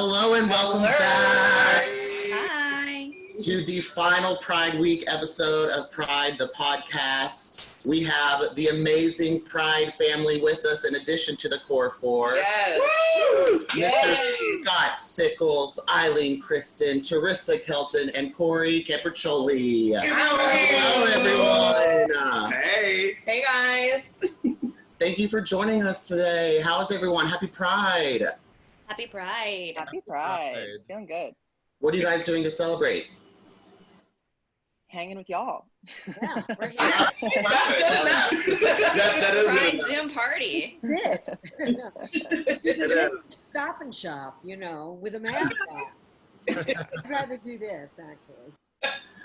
Hello and welcome back Hi. to the final Pride Week episode of Pride, the podcast. We have the amazing Pride family with us in addition to the core four. Yes. Woo! Yay. Mr. Scott Sickles, Eileen Kristen, Teresa Kelton, and Corey Capriccioli. Hello, everyone. Hey. Hey, guys. Thank you for joining us today. How is everyone? Happy Pride. Happy Pride. Happy Pride. Feeling good. What are you guys doing to celebrate? Hanging with y'all. Yeah, we're here. That's good enough. That is Pride good. Zoom party. That's it. It is. Stop and shop, with a mask on. I'd rather do this, actually.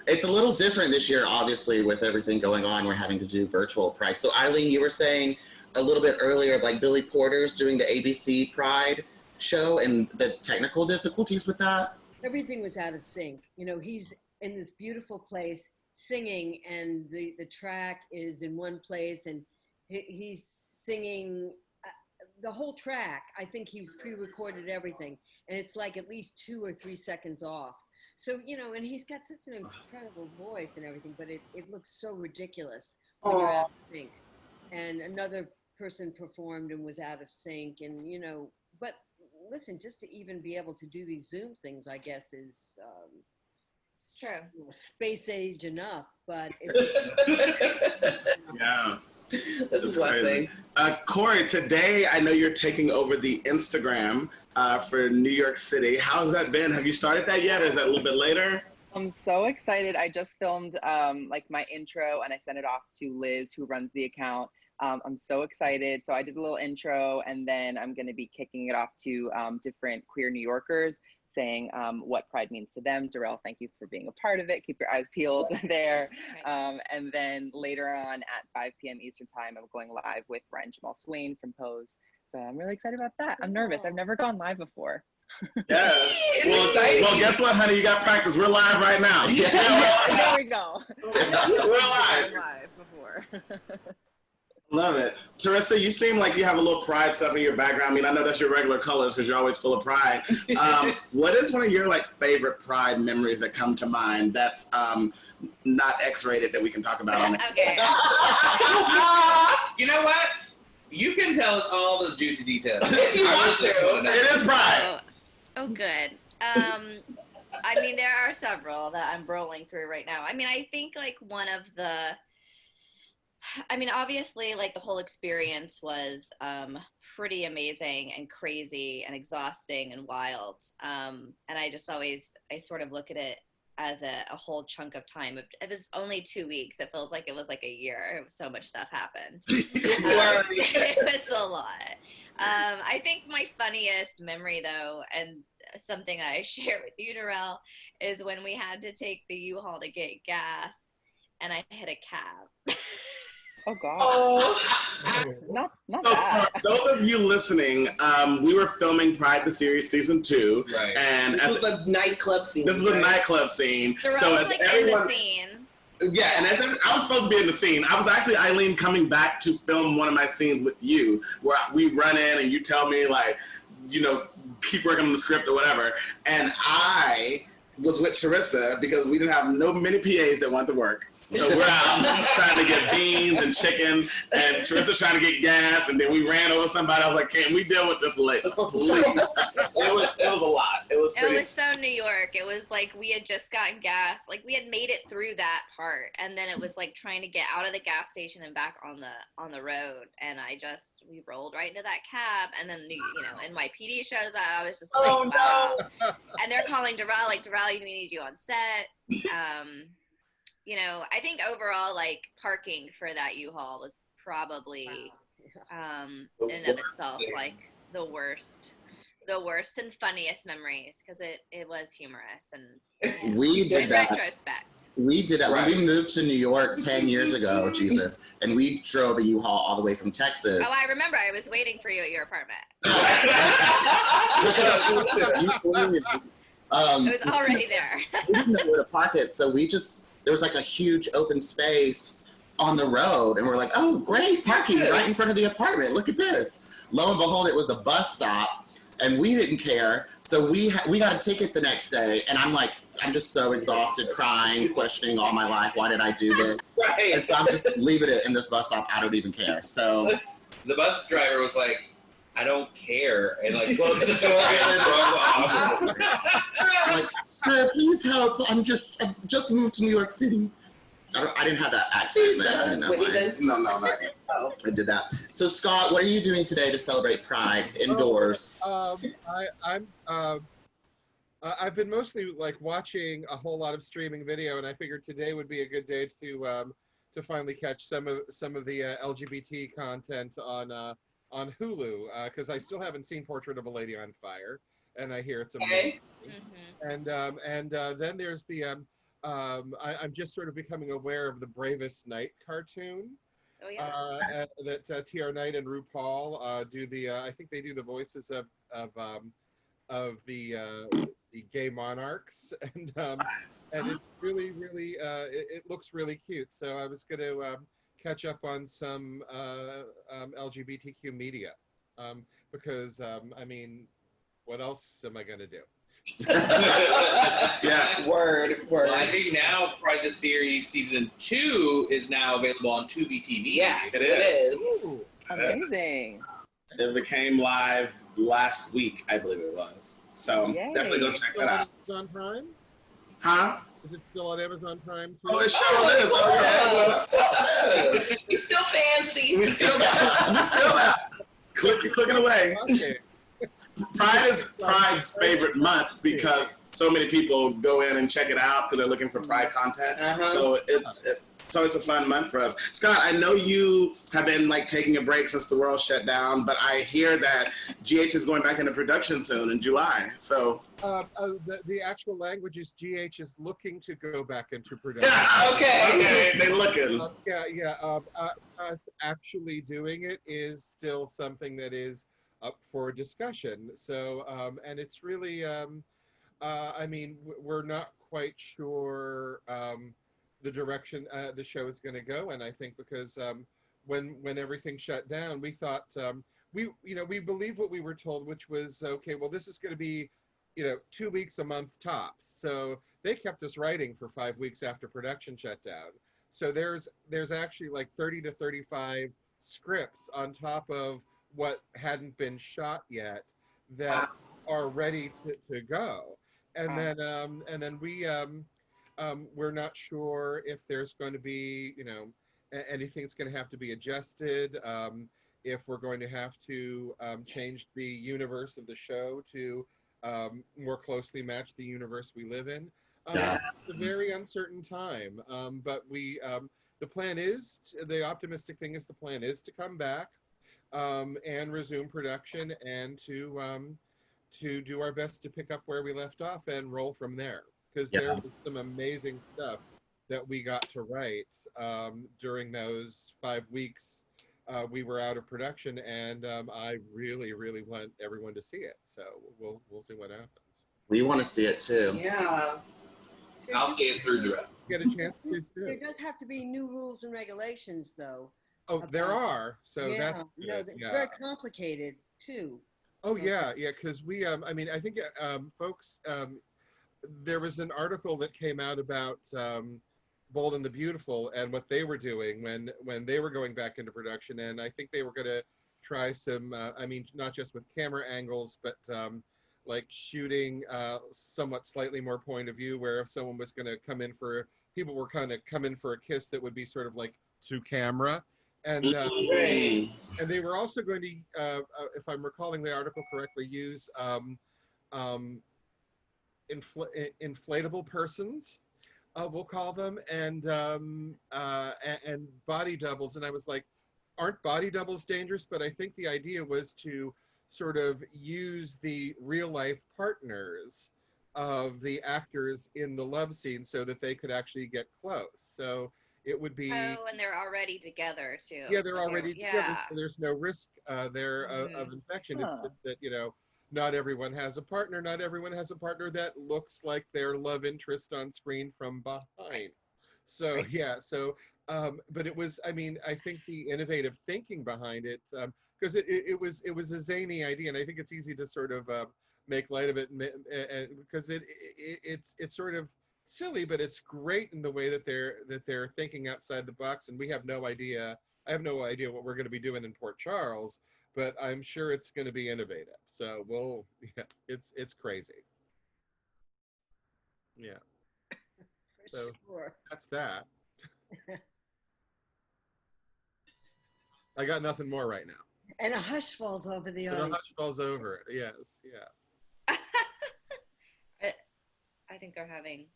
It's a little different this year, obviously, with everything going on. We're having to do virtual Pride. So, Eileen, you were saying a little bit earlier, like Billy Porter's doing the ABC Pride show and the technical difficulties with that. Everything was out of sync. He's in this beautiful place singing, and the track is in one place, and he's singing the whole track. I think he pre-recorded everything, and it's like at least 2 or 3 seconds off. So, and he's got such an incredible voice and everything, but it looks so ridiculous when you're out of sync. And another person performed and was out of sync, and, but listen, just to even be able to do these Zoom things, I guess, is It's true. space age enough, but Yeah. That's a blessing. Corey, today I know you're taking over the Instagram for New York City. How's that been? Have you started that yet, or is that a little bit later? I'm so excited. I just filmed my intro and I sent it off to Liz, who runs the account. I'm so excited. So I did a little intro, and then I'm going to be kicking it off to different queer New Yorkers, saying what Pride means to them. Darrell, thank you for being a part of it. Keep your eyes peeled there. And then later on at 5 p.m. Eastern time, I'm going live with Ryan Jamal Swain from Pose. So I'm really excited about that. I'm nervous. I've never gone live before. Yes. It's Well, guess what, honey? You got practice. We're live right now. Yeah. There we go. We're live. Live before. Love it. Teresa, you seem like you have a little pride stuff in your background. I mean, I know that's your regular colors because you're always full of pride. What is one of your favorite Pride memories that come to mind that's not X-rated that we can talk about on it? Okay. You know what? You can tell us all the juicy details if you want to. It is Pride. Oh, good. I mean, there are several that I'm rolling through right now. I mean, I think one of the, obviously the whole experience was pretty amazing and crazy and exhausting and wild. And I sort of look at it as a whole chunk of time. It was only 2 weeks. It feels like it was a year. So much stuff happened. It was a lot. I think my funniest memory, though, and something I share with you, Darrell, is when we had to take the U-Haul to get gas, and I hit a cab. Oh God. Oh. Not So that. for those of you listening, we were filming Pride the Series Season 2. Right. And This was the nightclub scene. this is the right? nightclub scene. Darrell's So as in everyone, the scene. yeah, and I was supposed to be in the scene. I was actually, Eileen, coming back to film one of my scenes with you, where we run in and you tell me keep working on the script or whatever. And I was with Teresa because we didn't have many PAs that wanted to work. So we're out trying to get beans and chicken, and Teresa's trying to get gas, and then we ran over somebody. I was like, "Can we deal with this later, please?" It was a lot. It was pretty. It was so New York. It was we had just gotten gas. We had made it through that part, and then it was trying to get out of the gas station and back on the road. And we rolled right into that cab, and then NYPD shows up. I was just wow. No. And they're calling Darrell, Darrell, we need you on set. I think overall, parking for that U-Haul was probably, in and of itself, the worst and funniest memories, because it was humorous and We did in that. retrospect. We did that. Right. When we moved to New York 10 years ago, Jesus, and we drove a U-Haul all the way from Texas. Oh, I remember. I was waiting for you at your apartment. It was already there. We didn't know where to park it, so there was a huge open space on the road, and we're like, oh, great, parking right in front of the apartment. Look at this. Lo and behold, it was the bus stop, and we didn't care. So we got a ticket the next day, and I'm just so exhausted, crying, questioning all my life. Why did I do this? Right. And so I'm just leaving it in this bus stop. I don't even care. So the bus driver was like, I don't care, and like closed the door and drove off. I'm like, sir, please help. I just moved to New York City. I didn't have that accent then. I didn't know. No, not yet. Oh. I did that. So Scott, what are you doing today to celebrate Pride indoors? I've been mostly like watching a whole lot of streaming video, and I figured today would be a good day to finally catch some of the LGBT content on Hulu, because I still haven't seen Portrait of a Lady on Fire, and I hear it's amazing. And then there's the I'm just sort of becoming aware of the Bravest Knight cartoon. Oh yeah. That TR Knight and RuPaul do the. I think they do the voices of the gay monarchs, and it's really it looks really cute. So I was going to catch up on some LGBTQ media, because I mean, what else am I going to do? Yeah. Word. Well, I think now Pride the Series season 2 is now available on Tubi TV. Yes, It is. Ooh. Amazing. It became live last week, I believe it was. So Yay. definitely go check Still that on out. Amazon Prime? Huh? Is it still on Amazon Prime too? Oh, it sure is. Oh, yeah. He's still fancy. We still that. Clicking away. Okay. Pride is Pride's favorite month because so many people go in and check it out because they're looking for Pride content. So it's a fun month for us. Scott, I know you have been like taking a break since the world shut down, but I hear that GH is going back into production soon in July. So The actual language is GH is looking to go back into production. yeah, Okay. they're looking. Us actually doing it is still something that is up for discussion. So, and it's really, I mean, we're not quite sure the direction the show is going to go. And I think because when everything shut down, we thought we believe what we were told, which was okay. Well, this is going to be 2 weeks a month tops. So they kept us writing for 5 weeks after production shut down. So there's actually like 30 to 35 scripts on top of what hadn't been shot yet that are ready to go. And then we're not sure if there's going to be anything's going to have to be adjusted, if we're going to have to change the universe of the show to more closely match the universe we live in. It's a very uncertain time, but the plan is, the optimistic thing is the plan is to come back and resume production and to do our best to pick up where we left off and roll from there. Because there was some amazing stuff that we got to write during those 5 weeks we were out of production, and I really want everyone to see it. So we'll see what happens. We want to see it too. Yeah. I'll see it through direct. Get a chance to see There it. does have to be new rules and regulations, though. Oh, there are. So yeah, that's it's good. very complicated too. Oh yeah, because we I mean I think folks there was an article that came out about Bold and the Beautiful and what they were doing when they were going back into production, and I think they were going to try some I mean not just with camera angles but like shooting somewhat slightly more point of view, where if someone was going to come in for people were kind of come in for a kiss that would be sort of like to camera. And they were also going to, if I'm recalling the article correctly, use inflatable persons, we'll call them, and body doubles. And I was like, aren't body doubles dangerous? But I think the idea was to sort of use the real life partners of the actors in the love scene so that they could actually get close. So it would be. Oh, and they're already together too. Yeah, they're already together. Yeah. So there's no risk there of infection. It's just that not everyone has a partner. Not everyone has a partner that looks like their love interest on screen from behind. So yeah, so But it was, I mean, I think the innovative thinking behind it, because it was a zany idea, and I think it's easy to sort of make light of it, and because it's sort of silly, but it's great in the way that they're thinking outside the box, and we have no idea. I have no idea what we're going to be doing in Port Charles, but I'm sure it's going to be innovative. So yeah, it's crazy. Yeah. So Sure. that's that. I got nothing more right now. And a hush falls over the And a audience. hush falls over it. Yes, yeah. I think they're having.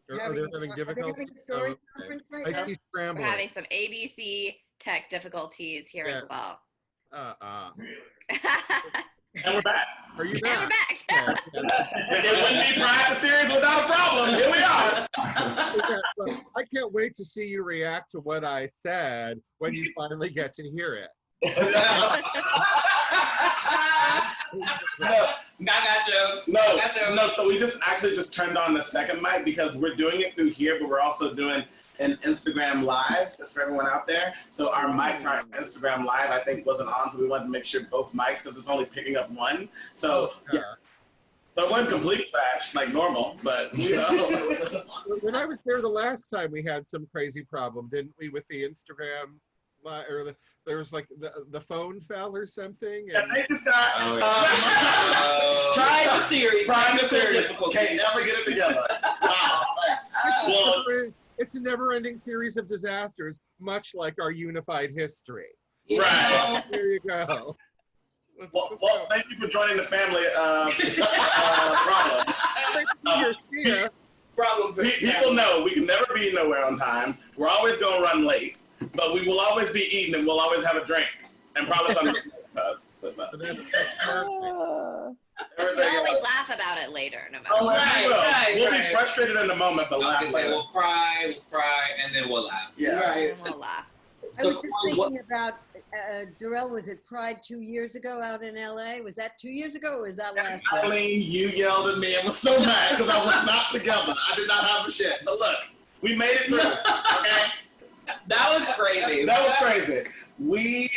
Are they having difficulties? having a story okay. conference right I now? see We're scrambling. having some ABC tech difficulties here as well. And we're back. Are you And back? we're back. Okay. It wouldn't be Pride the series without a problem. Here we are. Okay, well, I can't wait to see you react to what I said when you finally get to hear it. No, got jokes. No. So we just turned on the second mic because we're doing it through here, but we're also doing an Instagram live. That's for everyone out there. So our mic, our Instagram live, I think wasn't on, so we wanted to make sure both mics, because it's only picking up one. So yeah. So it wasn't complete trash like normal, but you know. When I was there the last time, we had some crazy problem, didn't we, with the Instagram? Or there was like the phone fell or something. And they just got Pride the series. Can't ever get it together. Wow. Well, it's a never-ending series of disasters, much like our unified history. right. There you go. Well, thank you for joining the family problems. People know we can never be nowhere on time. We're always going to run late, but we will always be eating and we'll always have a drink and probably something to smoke us. We always laugh about it later, no matter what. We'll be frustrated in the moment, but laugh later. We'll cry, and then we'll laugh. Yeah. Right. And we'll laugh. I was just thinking about, Darrell, was it Pride 2 years ago out in LA? Was that 2 years ago or was that last year? Eileen, you yelled at me and was so mad because I was not together. I did not have a shit. But look, we made it through. Okay? That was crazy. That was crazy. We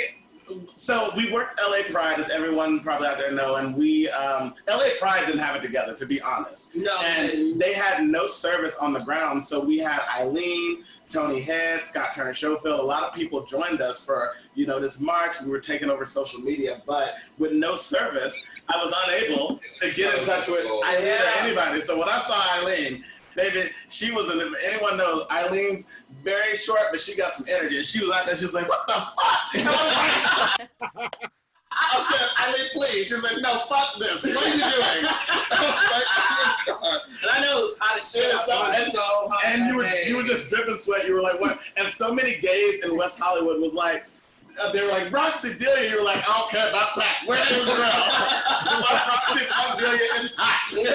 worked LA Pride, as everyone probably out there know, and LA Pride didn't have it together, to be honest. No. And they had no service on the ground, so we had Eileen, Tony Head, Scott Turner Schofield, a lot of people joined us for, this march. We were taking over social media, but with no service, I was unable to get in touch with Eileen or anybody. So when I saw Eileen, baby, she was anyone knows, Eileen's very short, but she got some energy. And she was out there, she was like, what the fuck? And I said, Eileen, please. She was like, no, fuck this. What are you doing? And I know it was hot as shit. And you were just dripping sweat. You were like, what? And so many gays in West Hollywood was like, they were like, Roxy Delia. You were like, I don't care about that. Where is the girl? Roxy Delia is hot. It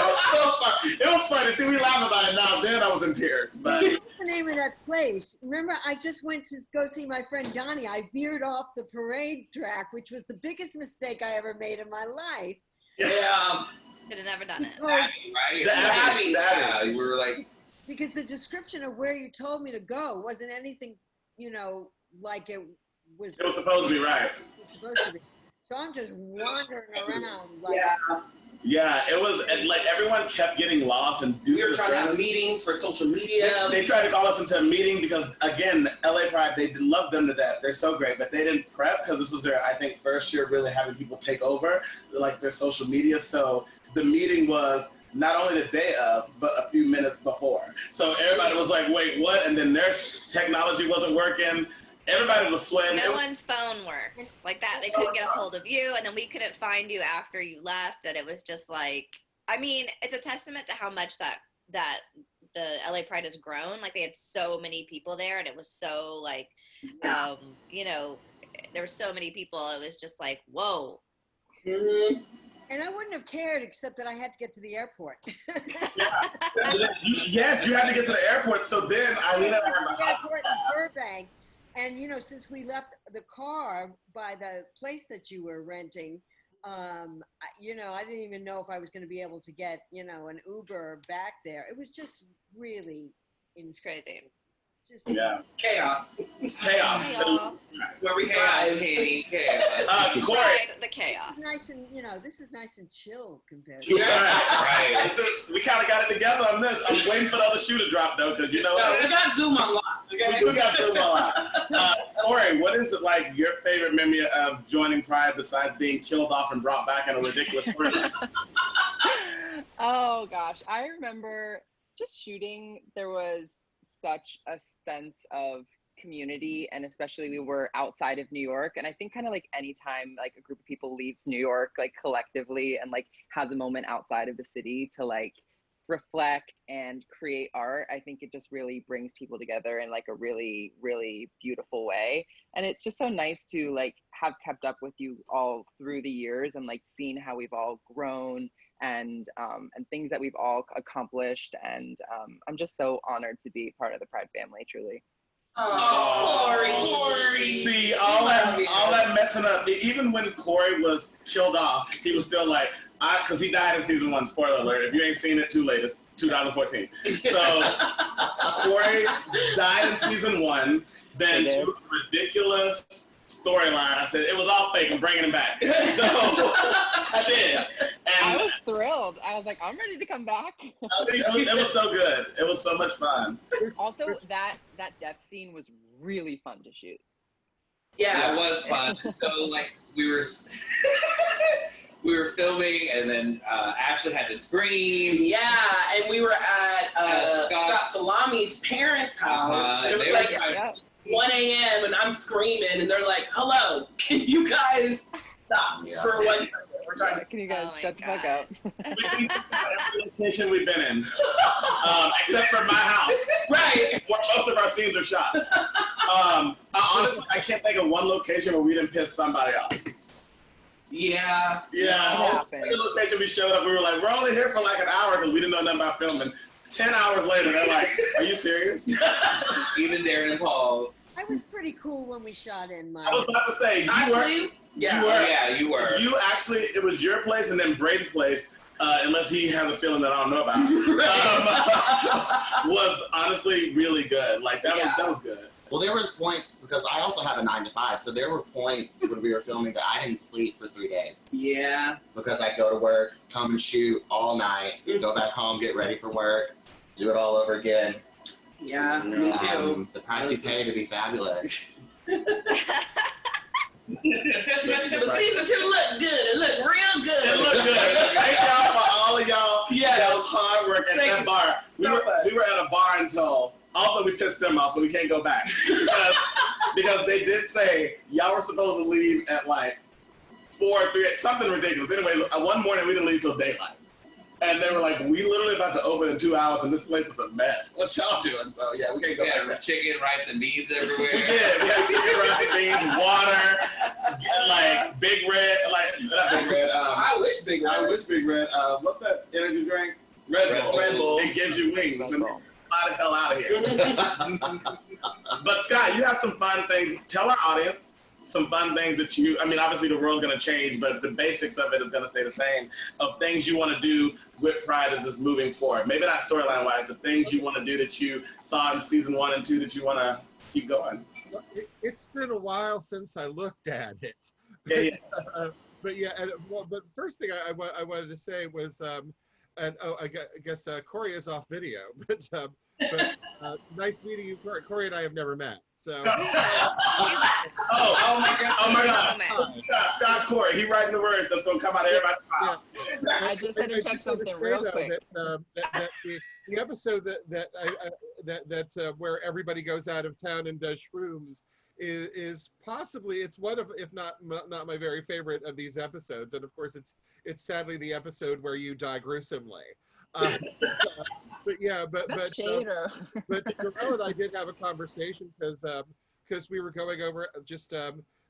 was so fun. It was funny. See, we laugh about it now. Then I was in tears. But What's the name of that place? Remember, I just went to go see my friend Donnie. I veered off the parade track, which was the biggest mistake I ever made in my life. Yeah. Should have never done it. Right? Yeah, we were like. Because the description of where you told me to go wasn't anything, like it was. It was supposed to be right. It was supposed to be. So I'm just wandering around. Like, Yeah, it was like everyone kept getting lost and we were trying to have meetings for social media. They tried to call us into a meeting because, again, LA Pride, they love them to death. They're so great, but they didn't prep because this was their, I think, first year really having people take over like their social media. So the meeting was not only the day of, but a few minutes before. So everybody was like, wait, what? And then their technology wasn't working. Everybody was sweating. No one's phone worked like that. They couldn't get a hold of you, and then we couldn't find you after you left. And it was just like, I mean, it's a testament to how much that the LA Pride has grown. Like they had so many people there, and it was so like, there were so many people. It was just like, whoa. Mm-hmm. And I wouldn't have cared except that I had to get to the airport. Yes, you had to get to the airport. So then Eileen and I had the airport in Burbank. And, since we left the car by the place that you were renting, I didn't even know if I was going to be able to get, an Uber back there. It was just really It's crazy. Just Yeah. Chaos. Chaos. Chaos. Where we Chaos, thrive. Haney, chaos. Corey. Pride, the it's chaos. nice and this is nice and chill compared to Right. We kind of got it together on this. I'm waiting for the other shoe to drop though, because you know No, what? we got Zoom on lock. We Okay. do got Zoom a lot. Corey, what is it like your favorite memory of joining Pride besides being killed off and brought back in a ridiculous storyline? Oh gosh, I remember just shooting. There was such a sense of community, and especially we were outside of New York. And I think kind of like anytime like a group of people leaves New York, like collectively, and like has a moment outside of the city to like reflect and create art, I think it just really brings people together in like a really, really beautiful way. And it's just so nice to like have kept up with you all through the years and like seen how we've all grown and things that we've all accomplished. And I'm just so honored to be part of the Pride family, truly. Oh, Corey. See, all that messing up. Even when Corey was killed off, he was still like, because he died in season 1. Spoiler alert! If you ain't seen it, too late. It's 2014. So Corey died in season 1. Then through a ridiculous storyline, I said it was all fake. I'm bringing him back. So I did. And I was thrilled. I was like, I'm ready to come back. it was so good. It was so much fun. Also, that death scene was really fun to shoot. Yeah. It was fun. So like we were filming, and then Ashley had to scream. Yeah, and we were at Scott Salami's parents' house. And it was They were like trying to 1 a.m. and I'm screaming, and they're like, "Hello, can you guys stop for 1 second? We're trying to." Can you guys Oh my shut the fuck up? Every location we've been in, except for my house, Right. where most of our scenes are shot. Honestly, I can't think of one location where we didn't piss somebody off. Yeah. It Yeah. happened. Every location we showed up, we were like, we're only here for like an hour because we didn't know nothing about filming. 10 hours later, they're like, are you serious? Even Darren and Paul's. I was pretty cool when we shot in my. I was about to say, you Actually, yeah. You were. Yeah, you were. You actually, it was your place and then Braden's place, unless he has a feeling that I don't know about, was honestly really good. Like, that was good. Well, there was points, because I also have a 9 to 5, so there were points when we were filming that I didn't sleep for 3 days. Yeah. Because I'd go to work, come and shoot all night, go back home, get ready for work, do it all over again. Yeah, me too. The price you pay to be fabulous. But season 2 looked good. It looked real good. It looked good. Thank y'all for all of y'all. Yes. Y'all's hard work at that bar. We were at a bar until, also we pissed them off, so we can't go back. Because they did say y'all were supposed to leave at like 4 or 3, something ridiculous. Anyway, one morning we didn't leave till daylight. And they were like, we literally about to open in 2 hours and this place is a mess. What y'all doing? So yeah, we can't go back there. Chicken, rice, and beans everywhere. We did. We had chicken, rice, and beans, water, like Big Red, not Big Red. I wish Big Red. I wish Big Red. What's that energy drink? Red Bull. Red Bull. It gives you wings. And fly the hell out of here. But Scott, you have some fun things. Tell our audience some fun things that obviously the world's going to change, but the basics of it is going to stay the same, of things you want to do with Pride as this moving forward. Maybe not storyline-wise, the things you want to do that you saw in season 1 and 2 that you want to keep going. It's been a while since I looked at it. Yeah. But first thing I wanted to say was, I guess Corey is off video, but nice meeting you, Corey and I have never met, so. Oh my God! Scott Corey, he writing the words that's gonna come out of everybody's mouth. I just had to check something real quick. That the episode that where everybody goes out of town and does shrooms is possibly, it's one of, if not my very favorite of these episodes, and of course it's sadly the episode where you die gruesomely. But Jarrell and I did have a conversation because we were going over just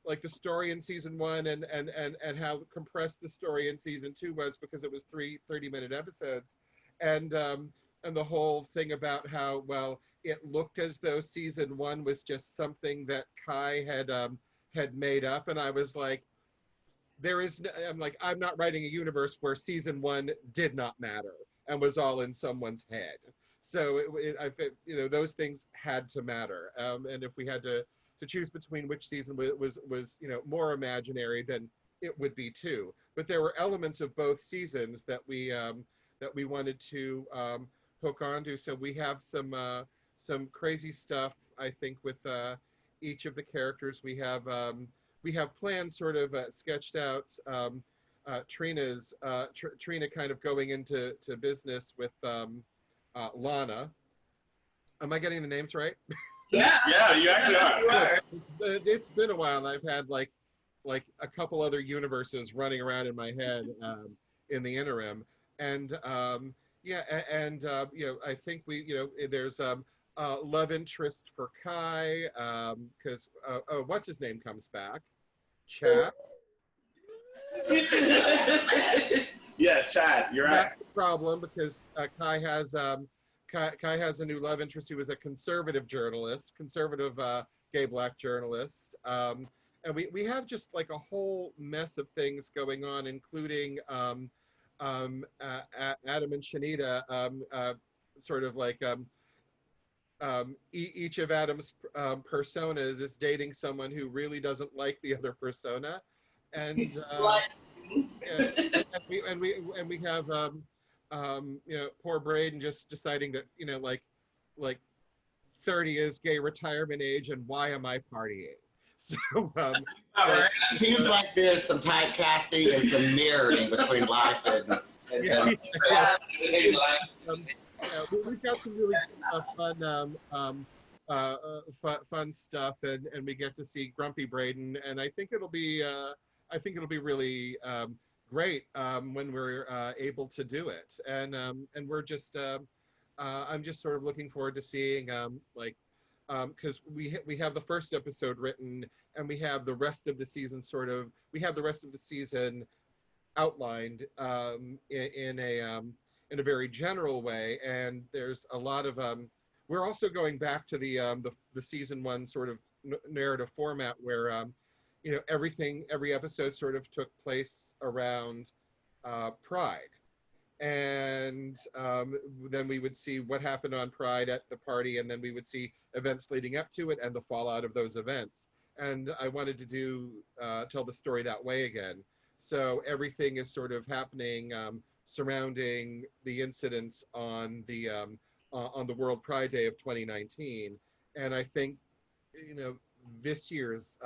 like the story in season 1 and how compressed the story in season 2 was, because it was 3 30-minute episodes, and the whole thing about how, well, it looked as though season 1 was just something that Kai had made up, and I was like, I'm not writing a universe where season 1 did not matter and was all in someone's head. So I think, those things had to matter. And if we had to choose between which season was more imaginary, then it would be two. But there were elements of both seasons that we wanted to hook onto. So we have some crazy stuff, I think, with each of the characters. We have plans sort of sketched out. Trina kind of going into business with Lana. Am I getting the names right? Yeah. Yeah, you actually are. It's been a while, and I've had like a couple other universes running around in my head in the interim, and I think there's love interest for Kai, because what's his name comes back, Chad. Yes, Chad, you're right. That's the problem, because Kai has a new love interest who is a conservative gay black journalist. And we have just like a whole mess of things going on, including Adam and Shanita, sort of like each of Adam's personas is dating someone who really doesn't like the other persona, and we have poor Braden just deciding that like 30 is gay retirement age, and why am I partying? So seems like there's some typecasting and some mirroring between life and we've got some really fun stuff, and we get to see Grumpy Braden, and I think it'll be really great when we're able to do it, and we're just I'm just sort of looking forward to seeing because we have the first episode written, and we have the rest of the season outlined in a very general way, and there's a lot of we're also going back to the season one sort of narrative format where every episode sort of took place around Pride. And then we would see what happened on Pride at the party, and then we would see events leading up to it and the fallout of those events. And I wanted to tell the story that way again. So everything is sort of happening surrounding the incidents on the World Pride Day of 2019. And I think this year's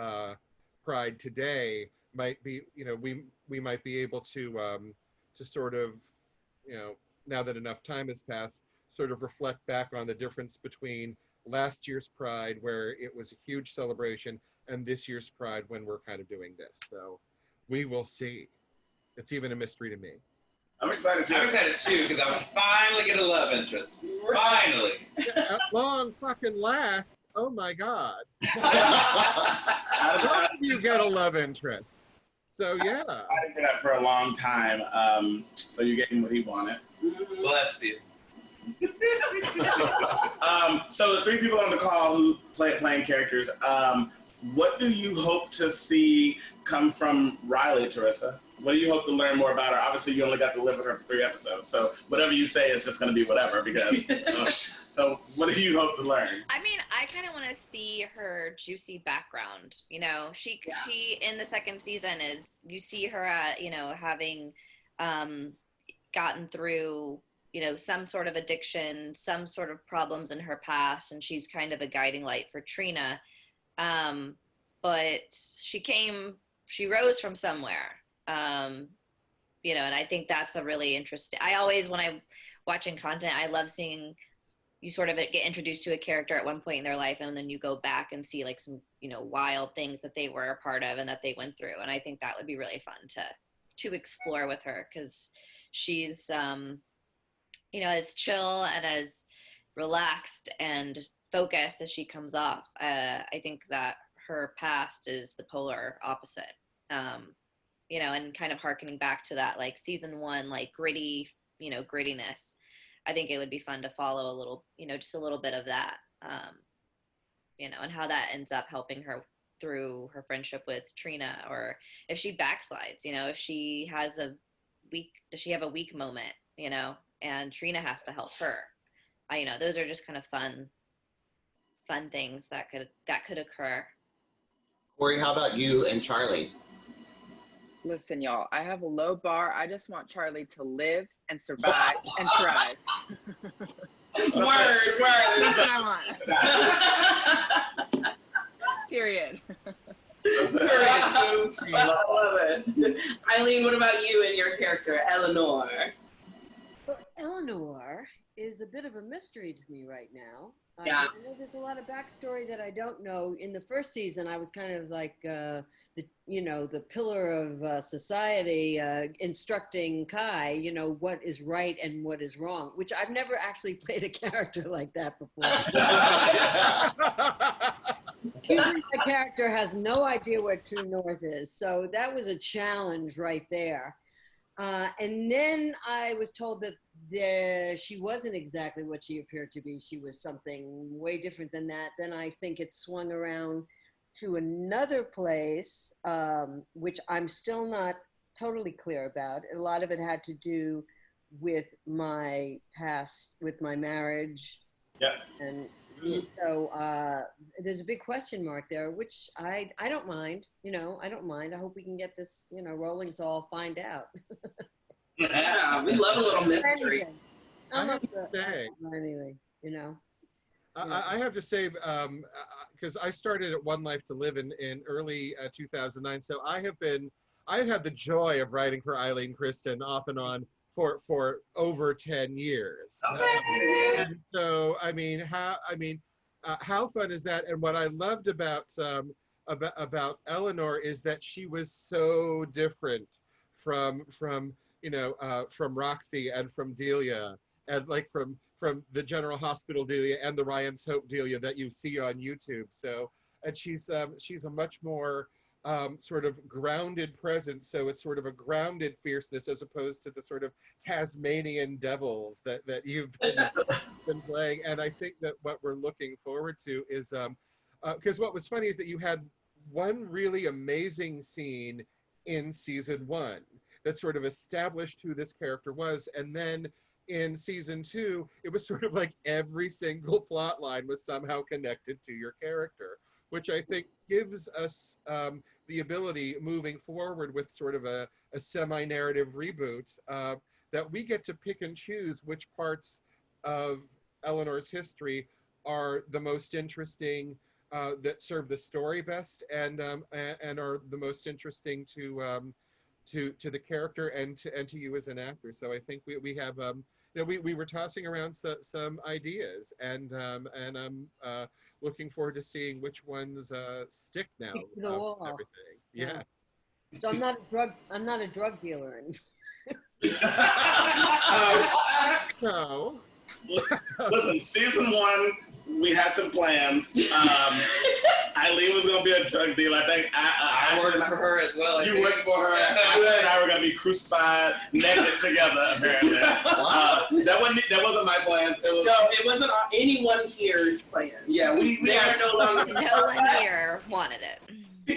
Pride today might be we might be able to sort of now that enough time has passed, sort of reflect back on the difference between last year's Pride, where it was a huge celebration, and this year's Pride, when we're kind of doing this. So we will see. It's even a mystery to me. I'm excited too, because I'm finally get a love interest. Finally. At long fucking last. Oh my God. How did you get a love interest? So yeah. I didn't get that for a long time. So you gave him what he wanted. Bless you. So the three people on the call who playing characters, what do you hope to see come from Riley, Teresa? What do you hope to learn more about her? Obviously, you only got to live with her for 3 episodes, so whatever you say is just going to be whatever. Because so, what do you hope to learn? I mean, I kind of want to see her juicy background. She in the second season you see her having gotten through some sort of addiction, some sort of problems in her past, and she's kind of a guiding light for Trina. But she rose from somewhere. And I think that's a really interesting. I always, when I'm watching content, I love seeing you sort of get introduced to a character at one point in their life, and then you go back and see like some wild things that they were a part of and that they went through. And I think that would be really fun to explore with her, because she's as chill and as relaxed and focused as she comes off. I think that her past is the polar opposite. And kind of harkening back to that, like season 1, like gritty, grittiness. I think it would be fun to follow a little, just a little bit of that, and how that ends up helping her through her friendship with Trina, or if she backslides, if she has does she have a weak moment, and Trina has to help her. those are just kind of fun things that could occur. Corey, how about you and Charlie? Listen, y'all, I have a low bar. I just want Charlie to live and survive and thrive. Word. That's what I want. Period. I love it. Eileen, what about you and your character, Eleanor? Well, Eleanor is a bit of a mystery to me right now. Yeah. I know there's a lot of backstory that I don't know. In the first season, I was kind of like the pillar of society, instructing Kai, what is right and what is wrong, which I've never actually played a character like that before. Usually my character has no idea what true north is. So that was a challenge right there. And then I was told that she wasn't exactly what she appeared to be. She was something way different than that. Then I think it swung around to another place, which I'm still not totally clear about. A lot of it had to do with my past, with my marriage. Yeah. And so there's a big question mark there, which I don't mind. I don't mind. I hope we can get this, rolling so I'll find out. Yeah, we love a little mystery. I'm I up have to say, for anything, I have to say, because I started at One Life to Live in early 2009, so I've had the joy of writing for Eileen Kristen off and on for over 10 years. Okay. And so, how fun is that? And what I loved about Eleanor is that she was so different from Roxy and from Delia, and like from the General Hospital Delia and the Ryan's Hope Delia that you see on YouTube. So, and she's a much more sort of grounded presence. So it's sort of a grounded fierceness as opposed to the sort of Tasmanian devils that you've been playing. And I think that what we're looking forward to is, because what was funny is that you had one really amazing scene in season 1 that sort of established who this character was. And then in season 2, it was sort of like every single plot line was somehow connected to your character, which I think gives us the ability moving forward with sort of a semi-narrative reboot that we get to pick and choose which parts of Eleanor's history are the most interesting, that serve the story best, and are the most interesting to the character and to you as an actor. So I think we have we were tossing around some ideas, and I'm looking forward to seeing which ones stick now. Stick to the wall. Everything. Yeah. So I'm not a drug dealer anymore. So Listen, season 1, we had some plans. Eileen was going to be a drug dealer. I think I worked for her as well. You worked for her. Ashley and I were going to be crucified, naked together, apparently. That wasn't my plan. It wasn't anyone here's plan. Yeah, we are no longer. No one here wanted it.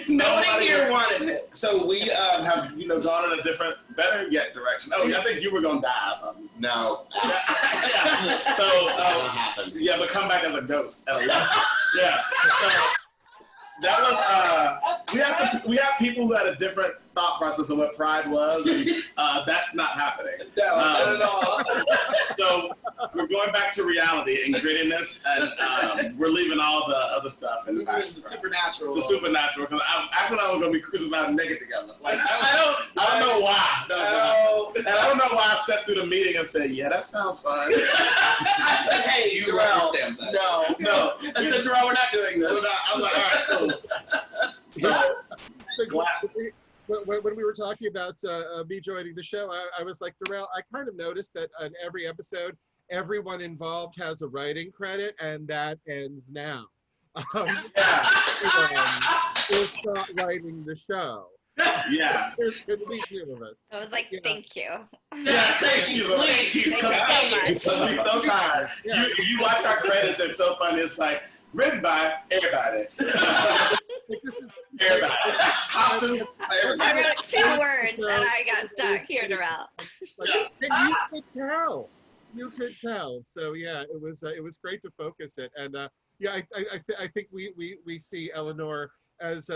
Nobody here wanted it. So we have, gone in a different, better yet direction. Oh, I think you were going to die or something. No. Yeah. So, That happened. yeah, but come back as a ghost. Yeah. So, that was, we have people who had a different thought process of what Pride was, and that's not happening. No, not at all. So we're going back to reality and grittiness, and we're leaving all the other stuff in the back. The supernatural. The supernatural, because I thought I was going to be crucified and naked together. Like, I don't know why. No. And I don't know why I sat through the meeting and said, yeah, that sounds fun. I said, hey, You Jarrell. understand that. No. I said, Jarrell, we're not doing this. I was like, all right, cool. When we were talking about me joining the show, I was like, Darrell, I kind of noticed that on every episode, everyone involved has a writing credit, and that ends now. We'll start writing the show. Yeah. There's going to be 2 of us. I was like, thank you. Yeah, thank you. Thank you. I'm so tired. Yeah. You watch our credits, it's so funny. It's like, written by everybody. Everybody. Costume, everybody. I wrote 2 words and I got stuck. Here, Darrell. Like, and you could tell. You could tell. So yeah, it was great to focus it, and yeah, I think we see Eleanor as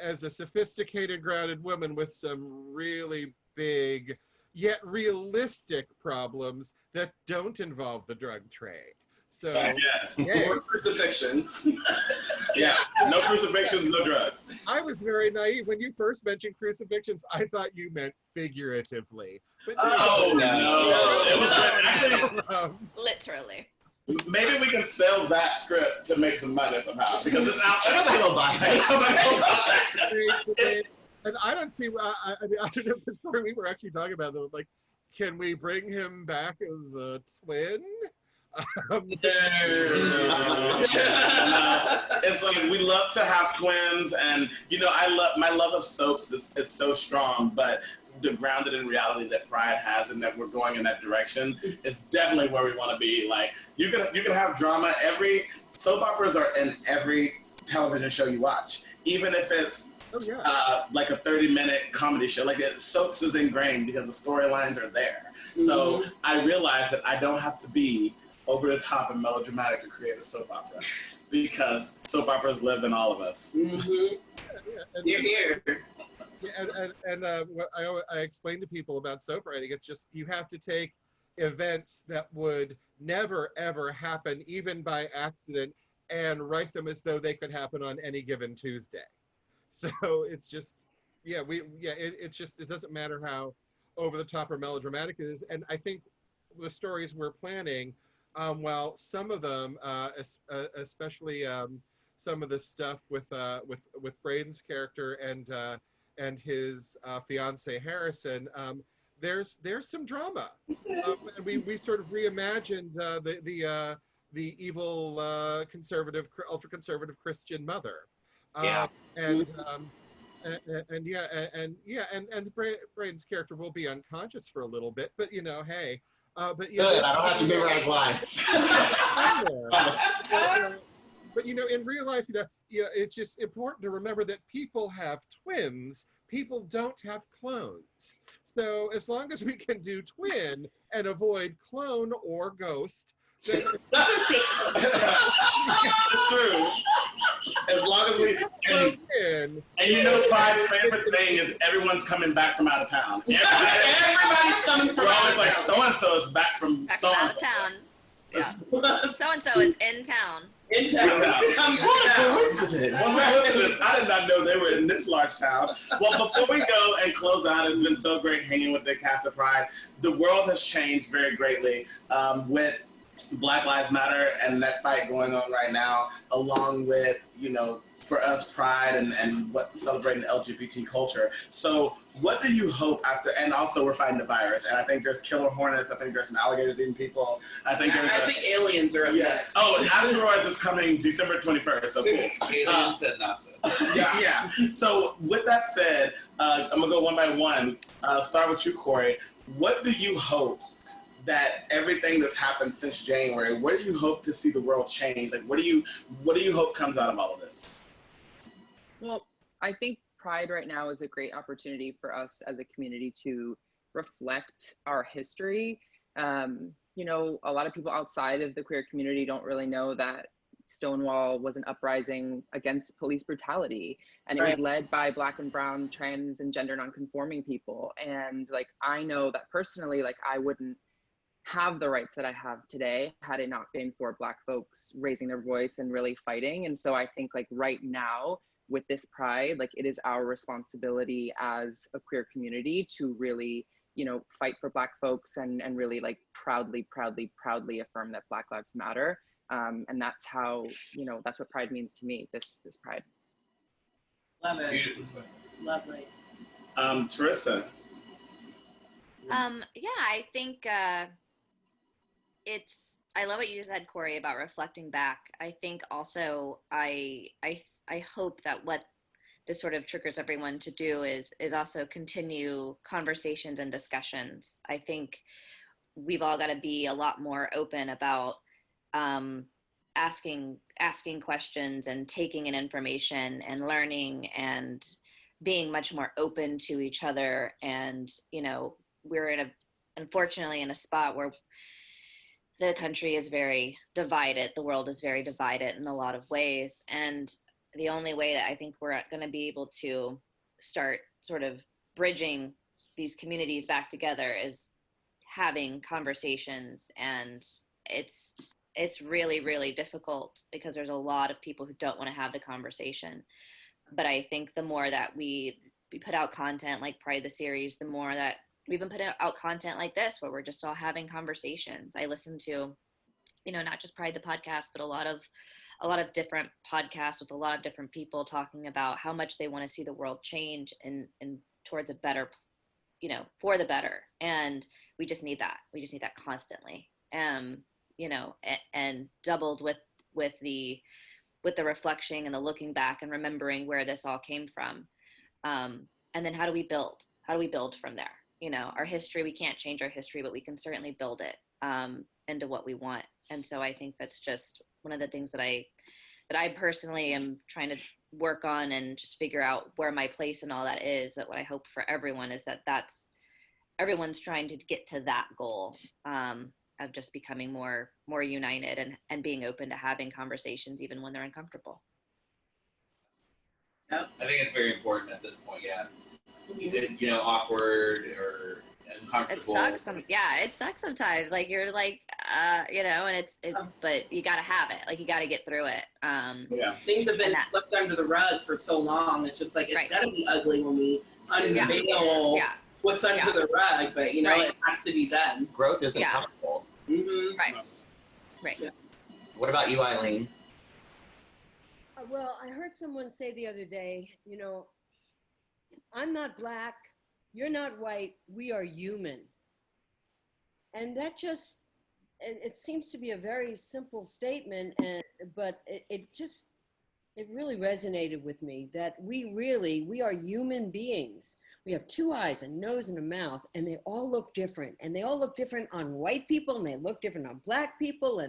as a sophisticated, grounded woman with some really big yet realistic problems that don't involve the drug trade. So Yes. yay. More crucifixions. Yeah. No crucifixions, no drugs. I was very naive when you first mentioned crucifixions. I thought you meant figuratively. But Oh no! It was actually Literally. maybe we can sell that script to make some money somehow because it's out. Everybody will buy it. And I don't see. I mean, I don't know if this part we were actually talking about though. Like, can we bring him back as a twin? It's like we love to have twins, and you know, my love of soaps is so strong, but the grounded in reality that Pride has, and that we're going in that direction, is definitely where we want to be. Like you can have drama. Every soap operas are in every television show you watch, even if it's like a 30-minute comedy show. Like soaps is ingrained because the storylines are there. So I realized that I don't have to be over the top and melodramatic to create a soap opera, because soap operas live in all of us. You're here. And what I explain to people about soap writing, it's just you have to take events that would never ever happen, even by accident, and write them as though they could happen on any given Tuesday. So it's just, it doesn't matter how over the top or melodramatic it is. And I think the stories we're planning, while some of them, especially some of the stuff with Braden's character and his fiance Harrison, there's some drama. And we sort of reimagined the evil ultra conservative Christian mother. And Braden's character will be unconscious for a little bit, but you know, hey. But you Good, know, I don't have to memorize lines. But you know, in real life, it's just important to remember that people have twins. People don't have clones. So as long as we can do twin and avoid clone or ghost, That's true. As long as we and you know, Clyde's favorite thing is everyone's coming back from out of town. Everybody's coming from We're out always of like, town. so and so is back from so out and of so. town. Yeah. So and so is in town. In town. Comes to What a town. coincidence. I did not know they were in this large town. Well, before we go and close out, it's been so great hanging with the cast of Pride. The world has changed very greatly with Black Lives Matter and that fight going on right now, along with, you know, for us, Pride and what celebrating the LGBT culture. So what do you hope after, and also we're fighting the virus, and I think there's killer hornets, I think there's some alligators eating people, I think aliens are up next. Oh, Asteroids is coming December 21st, so cool. Aliens and Nazis. Yeah. So with that said, I'm gonna go one by one. Start with you, Corey. What do you hope that everything that's happened since January, where do you hope to see the world change? Like, what do you hope comes out of all of this? Well, I think Pride right now is a great opportunity for us as a community to reflect our history. You know, a lot of people outside of the queer community don't really know that Stonewall was an uprising against police brutality, and it was led by Black and brown, trans and gender nonconforming people. And like, I know that personally, like, I wouldn't have the rights that I have today had it not been for Black folks raising their voice and really fighting. And so I think like right now with this Pride, like it is our responsibility as a queer community to really, you know, fight for Black folks and really like proudly affirm that Black lives matter. And that's how, you know, that's what Pride means to me, this Pride. Love it. Beautiful. Lovely. Teresa. Yeah, I think I love what you said, Corey, about reflecting back. I think also I hope that what this sort of triggers everyone to do is also continue conversations and discussions. I think we've all got to be a lot more open about asking questions and taking in information and learning and being much more open to each other. And, you know, we're in unfortunately in a spot where the country is very divided. The world is very divided in a lot of ways. And the only way that I think we're going to be able to start sort of bridging these communities back together is having conversations. And it's really, really difficult because there's a lot of people who don't want to have the conversation. But I think the more that we put out content like Pride the series, the more that we've been putting out content like this where we're just all having conversations. I listen to, not just Pride the podcast, but a lot of different podcasts with a lot of different people talking about how much they want to see the world change and towards a better, for the better. And we just need that. We just need that constantly. And doubled with the reflection and the looking back and remembering where this all came from. And then how do we build? How do we build from there? Our history, we can't change our history, but we can certainly build it into what we want. And so I think that's just one of the things that I personally am trying to work on and just figure out where my place and all that is. But what I hope for everyone is that everyone's trying to get to that goal of just becoming more united and being open to having conversations even when they're uncomfortable. Yep. I think it's very important at this point, yeah. Awkward or uncomfortable. It sucks sometimes. Like you're like, and but you gotta have it. Like you gotta get through it. Things have been swept under the rug for so long. It's just like, it's gotta be ugly when we unveil what's under the rug, but it has to be done. Growth isn't comfortable. Mm-hmm. Right. Yeah. What about you, Eileen? Well, I heard someone say the other day, I'm not Black, you're not white, we are human. And that just, it seems to be a very simple statement, but it really resonated with me that we are human beings. We have two eyes, a nose, and a mouth, and they all look different. And they all look different on white people, and they look different on Black people,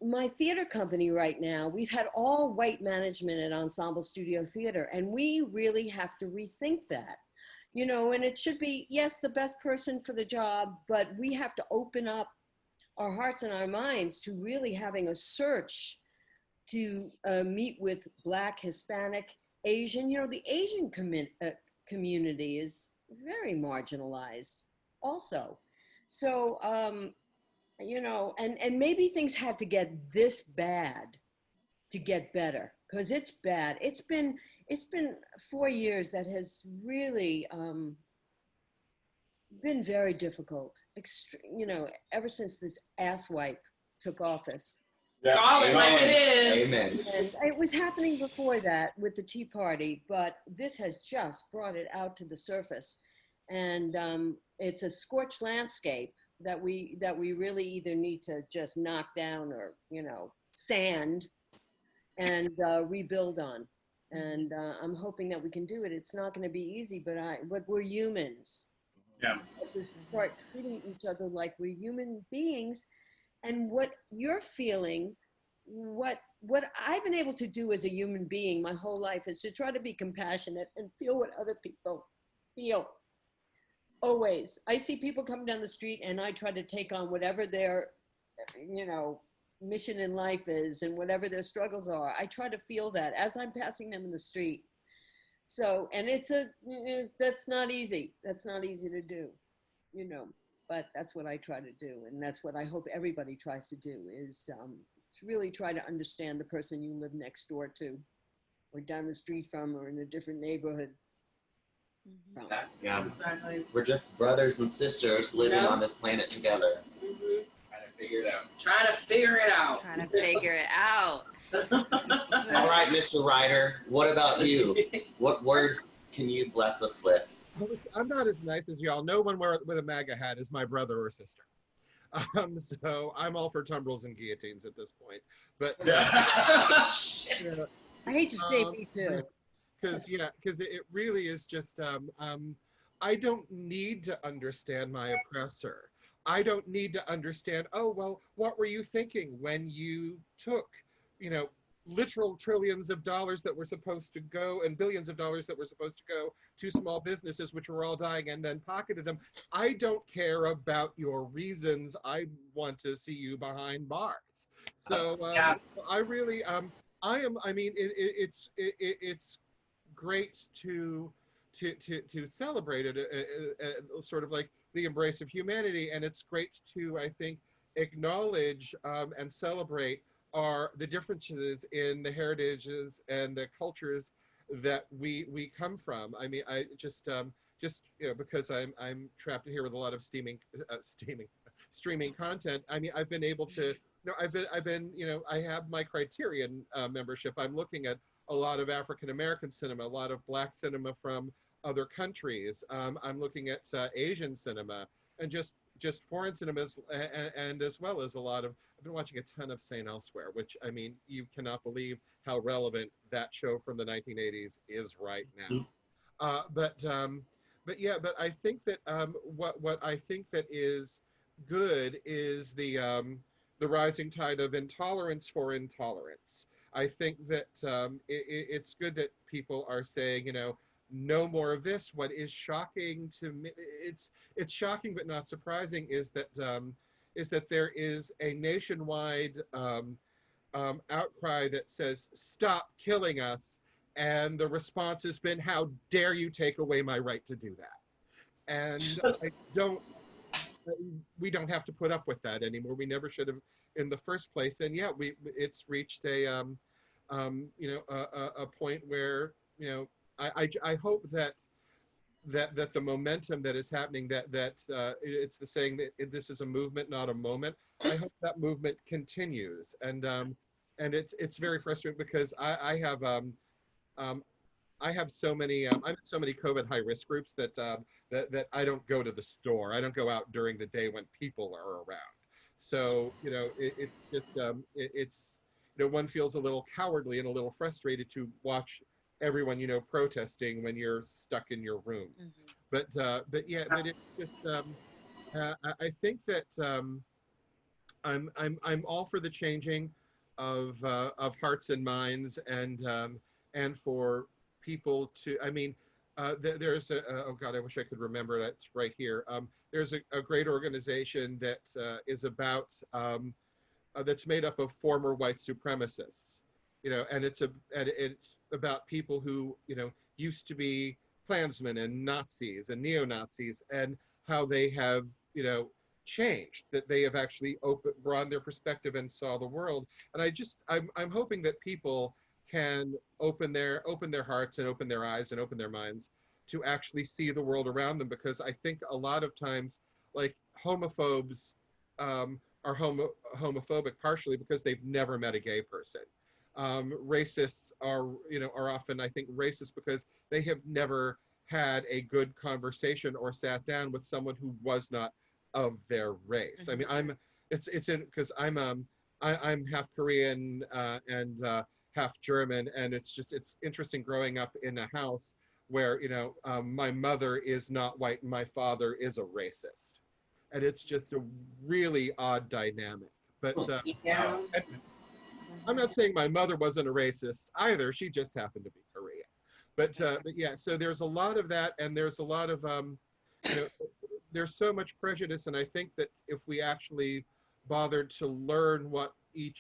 my theater company right now, we've had all white management at Ensemble Studio Theater, and we really have to rethink that. And it should be, yes, the best person for the job, but we have to open up our hearts and our minds to really having a search to meet with Black, Hispanic, Asian. The Asian community is very marginalized also. So, and maybe things had to get this bad to get better, because it's bad. It's been 4 years that has really been very difficult, ever since this asswipe took office. Call it like it is. Amen. And it was happening before that with the Tea Party, but this has just brought it out to the surface. And it's a scorched landscape that we really either need to just knock down or, sand and rebuild on. And I'm hoping that we can do it. It's not going to be easy, but we're humans. Yeah. To start treating each other like we're human beings. And what you're feeling, what I've been able to do as a human being my whole life is to try to be compassionate and feel what other people feel. Always. I see people coming down the street and I try to take on whatever their, mission in life is and whatever their struggles are. I try to feel that as I'm passing them in the street. So, and that's not easy. That's not easy to do, but that's what I try to do. And that's what I hope everybody tries to do is to really try to understand the person you live next door to or down the street from or in a different neighborhood. Yeah. Exactly. We're just brothers and sisters living on this planet together. Mm-hmm. Trying to figure it out. Trying to figure it out. All right, Mr. Ryder, what about you? What words can you bless us with? I'm not as nice as y'all. No one with a MAGA hat is my brother or sister. So I'm all for tumbrils and guillotines at this point. But I hate to say me too. Because it really is just, I don't need to understand my oppressor. I don't need to understand, oh, well, what were you thinking when you took, literal trillions of dollars that were supposed to go and billions of dollars that were supposed to go to small businesses, which were all dying, and then pocketed them. I don't care about your reasons. I want to see you behind bars. So I really, it's great to celebrate it, sort of like the embrace of humanity, and it's great to, I think, acknowledge and celebrate the differences in the heritages and the cultures that we come from. I mean, I just because I'm trapped here with a lot of streaming content. I mean, I've been able to, I have my Criterion membership. I'm looking at a lot of African American cinema, a lot of Black cinema from other countries. I'm looking at Asian cinema, and just foreign cinemas, and as well as a lot of, I've been watching a ton of St. Elsewhere, which, I mean, you cannot believe how relevant that show from the 1980s is right now. But I think that what I think that is good is the rising tide of intolerance for intolerance. I think that it's good that people are saying, no more of this. What is shocking to me, it's shocking but not surprising, is that there is a nationwide outcry that says, stop killing us, and the response has been, how dare you take away my right to do that? And we don't have to put up with that anymore. We never should have in the first place. And yeah, it's reached a point where, I hope that the momentum that is happening, that it's the saying that this is a movement, not a moment. I hope that movement continues, and it's very frustrating because I have so many I'm in so many COVID high risk groups that I don't go to the store. I don't go out during the day when people are around. So it's one feels a little cowardly and a little frustrated to watch everyone protesting when you're stuck in your room. But it's just I think that I'm all for the changing of hearts and minds, and for people to, I mean, there's oh God, I wish I could remember it. It's right here. There's a great organization that is about that's made up of former white supremacists, and it's about people who used to be Klansmen and Nazis and neo-Nazis, and how they have changed, that they have actually broadened their perspective and saw the world. And I'm hoping that people can open their hearts and open their eyes and open their minds to actually see the world around them, because I think a lot of times, like, homophobes are homophobic partially because they've never met a gay person. Racists are often, I think, racist because they have never had a good conversation or sat down with someone who was not of their race. I mean, because I'm half Korean and half German, and it's interesting growing up in a house where my mother is not white and my father is a racist, and it's just a really odd dynamic. But I'm not saying my mother wasn't a racist either. She just happened to be Korean. But yeah, so there's a lot of that, and there's a lot of there's so much prejudice, and I think that if we actually bothered to learn what we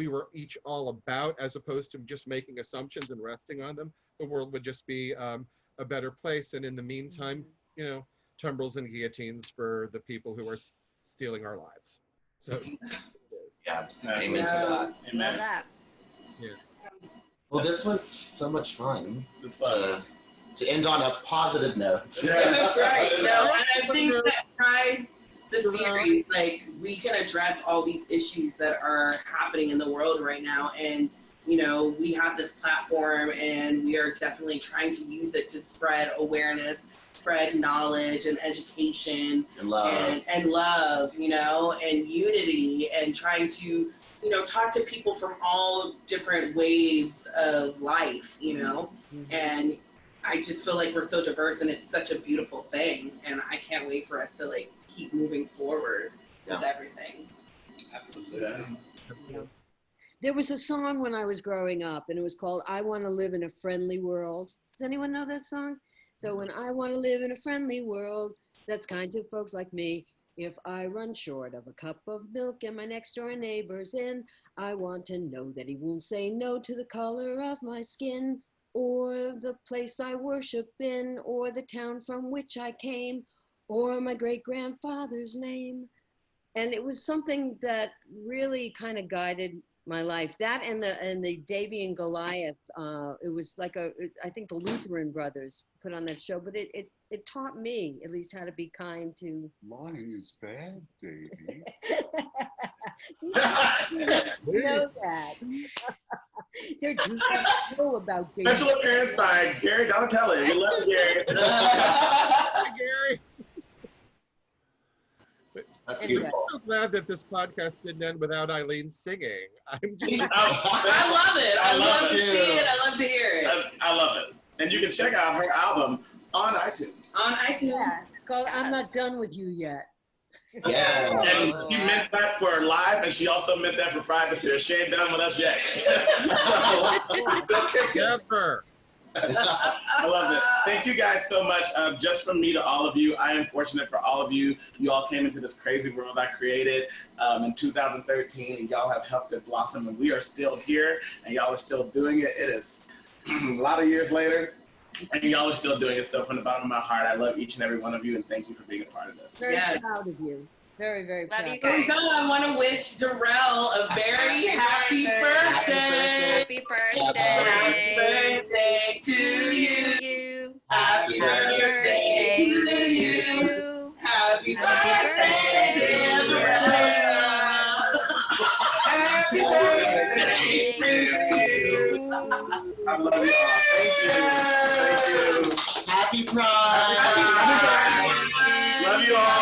were each all about, as opposed to just making assumptions and resting on them, the world would just be a better place. And in the meantime, tumbrils and guillotines for the people who are stealing our lives. So yeah, amen to that. Amen. Love that. Yeah. Well, this was so much fun. To end on a positive note. That's right. No, and I think that Pride, the series, like, we can address all these issues that are happening in the world right now, and we have this platform, and we are definitely trying to use it to spread awareness, spread knowledge and education and love, and unity, and trying to talk to people from all different waves of life, and I just feel like we're so diverse, and it's such a beautiful thing, and I can't wait for us to keep moving forward with everything. Absolutely. Yeah. there was a song when I was growing up, and it was called "I Want to Live in a Friendly World." Does anyone know that song? So when I want to live in a friendly world, that's kind to folks like me. If I run short of a cup of milk and my next door neighbor's in, I want to know that he won't say no to the color of my skin, or the place I worship in, or the town from which I came, or my great-grandfather's name. And it was something that really kind of guided my life. That and the Davy and Goliath. It was like I think the Lutheran brothers put on that show, but it taught me at least how to be kind to. Lying is bad, Davy. You know that. They're just know about Davy. Special appearance by Gary Donatelli. We love you, Gary. Gary. That's Anyway. beautiful. I'm so glad that this podcast didn't end without Eileen singing. I'm just I love it. I love to see it. I love to hear it. I love it. And you can check out her album on iTunes. On iTunes. Yeah, it's called "I'm Not Done with You Yet." Yeah. And she meant that for live, and she also meant that for privacy. She ain't done with us yet. never. I love it. Thank you guys so much. Just from me to all of you, I am fortunate for all of you. You all came into this crazy world I created in 2013, and y'all have helped it blossom, and we are still here, and y'all are still doing it. It is a lot of years later, and y'all are still doing it. So from the bottom of my heart, I love each and every one of you, and thank you for being a part of this. Very Yeah. proud of you. Very, very Love proud. you Here we guys. go. I want to wish Darrell a very happy birthday. Happy birthday. Happy birthday to you. You. Happy birthday to you. Happy birthday, dear Darrell. Happy birthday to you. I love you all. Thank you. Thank you. Happy Pride. Love you all.